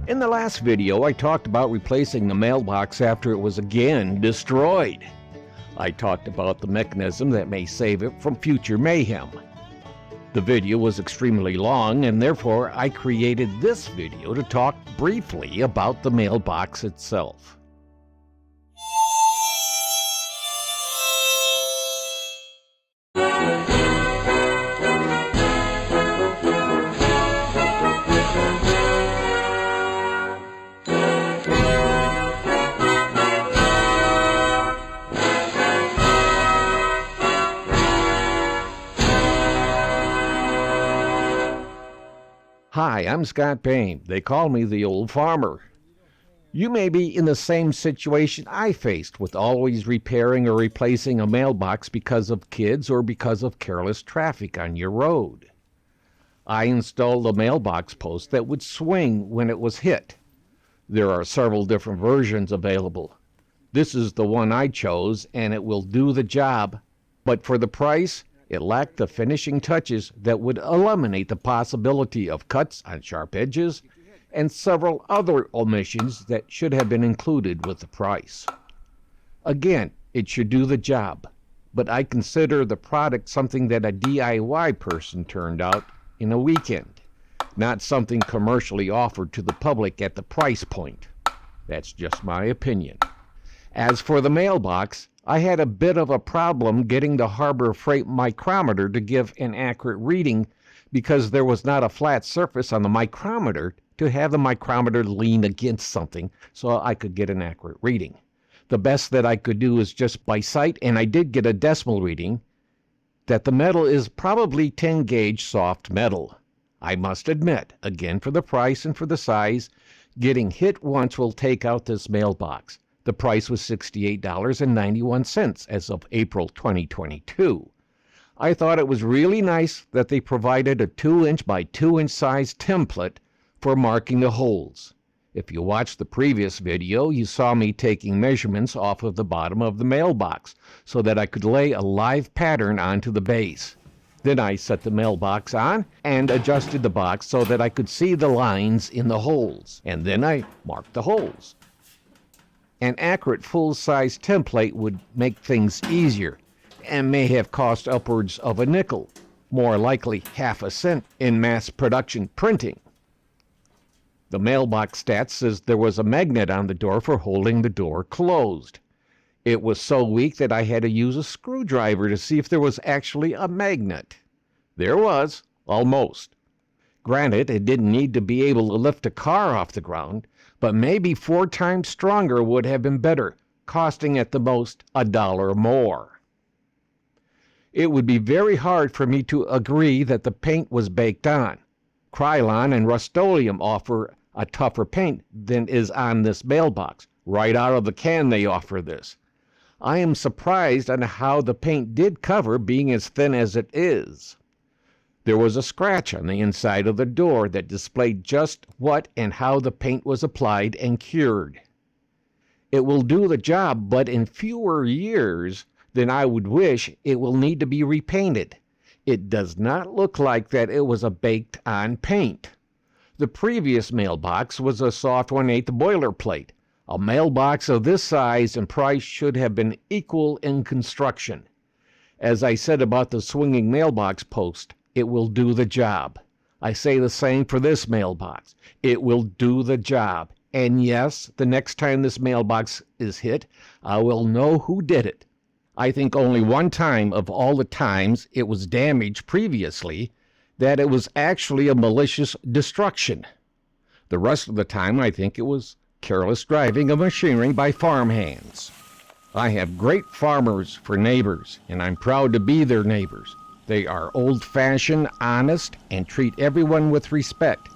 In the last video, I talked about replacing the mailbox after it was again destroyed. I talked about the mechanism that may save it from future mayhem. The video was extremely long, and therefore I created this video to talk briefly about the mailbox itself. Hi, I'm Scott Payne. They call me the old farmer. You may be in the same situation I faced with always repairing or replacing a mailbox because of kids or because of careless traffic on your road. I installed a mailbox post that would swing when it was hit. There are several different versions available. This is the one I chose, and it will do the job, but for the price, it lacked the finishing touches that would eliminate the possibility of cuts on sharp edges and several other omissions that should have been included with the price. Again, it should do the job, but I consider the product something that a DIY person turned out in a weekend, not something commercially offered to the public at the price point. That's just my opinion. As for the mailbox, I had a bit of a problem getting the Harbor Freight micrometer to give an accurate reading because there was not a flat surface on the micrometer to have the micrometer lean against something so I could get an accurate reading. The best that I could do is just by sight, and I did get a decimal reading, that the metal is probably 10 gauge soft metal. I must admit, again for the price and for the size, getting hit once will take out this mailbox. The price was $68.91 as of April 2022. I thought it was really nice that they provided a 2-inch by 2-inch size template for marking the holes. If you watched the previous video, you saw me taking measurements off of the bottom of the mailbox so that I could lay a live pattern onto the base. Then I set the mailbox on and adjusted the box so that I could see the lines in the holes, and then I marked the holes. An accurate full-size template would make things easier and may have cost upwards of a nickel, more likely half a cent in mass production printing. The mailbox stats says there was a magnet on the door for holding the door closed. It was so weak that I had to use a screwdriver to see if there was actually a magnet. There was, almost. Granted, it didn't need to be able to lift a car off the ground, but maybe 4 times stronger would have been better, costing at the most $1 more. It would be very hard for me to agree that the paint was baked on. Krylon and Rust-Oleum offer a tougher paint than is on this mailbox. Right out of the can they offer this. I am surprised on how the paint did cover, being as thin as it is. There was a scratch on the inside of the door that displayed just what and how the paint was applied and cured. It will do the job, but in fewer years than I would wish, it will need to be repainted. It does not look like that it was a baked-on paint. The previous mailbox was a soft 1/8 boilerplate. A mailbox of this size and price should have been equal in construction. As I said about the swinging mailbox post, it will do the job. I say the same for this mailbox. It will do the job. And yes, the next time this mailbox is hit, I will know who did it. I think only one time of all the times it was damaged previously that it was actually a malicious destruction. The rest of the time I think it was careless driving of machinery by farmhands. I have great farmers for neighbors, and I'm proud to be their neighbors. They are old-fashioned, honest, and treat everyone with respect.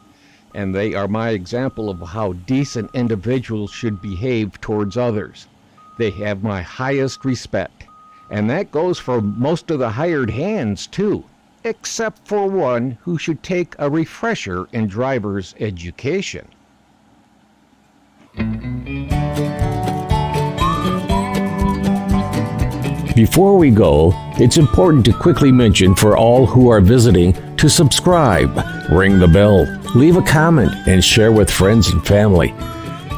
And they are my example of how decent individuals should behave towards others. They have my highest respect. And that goes for most of the hired hands, too, except for one who should take a refresher in driver's education. Before we go, it's important to quickly mention for all who are visiting to subscribe, ring the bell, leave a comment, and share with friends and family.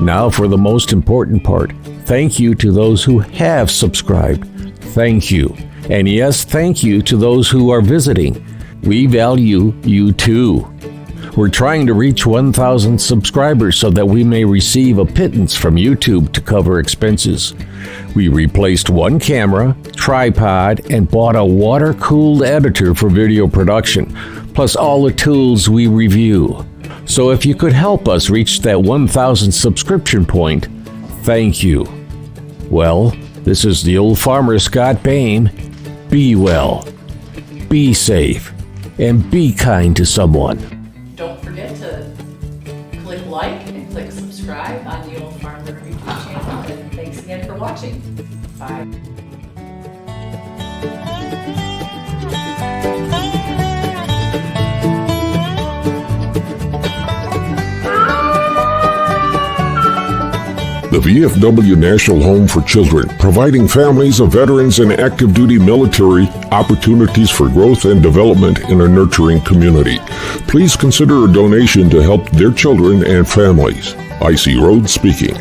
Now for the most important part. Thank you to those who have subscribed. Thank you. And yes, thank you to those who are visiting. We value you too. We're trying to reach 1,000 subscribers so that we may receive a pittance from YouTube to cover expenses. We replaced one camera, tripod, and bought a water-cooled editor for video production, plus all the tools we review. So if you could help us reach that 1,000 subscription point, thank you. Well, this is the old farmer, Scott Boehm. Be well, be safe, and be kind to someone. Don't forget to click like and click subscribe on the Old Farmer YouTube channel. And thanks again for watching. Bye. The VFW National Home for Children, providing families of veterans and active duty military opportunities for growth and development in a nurturing community. Please consider a donation to help their children and families. I.C. Rhodes speaking.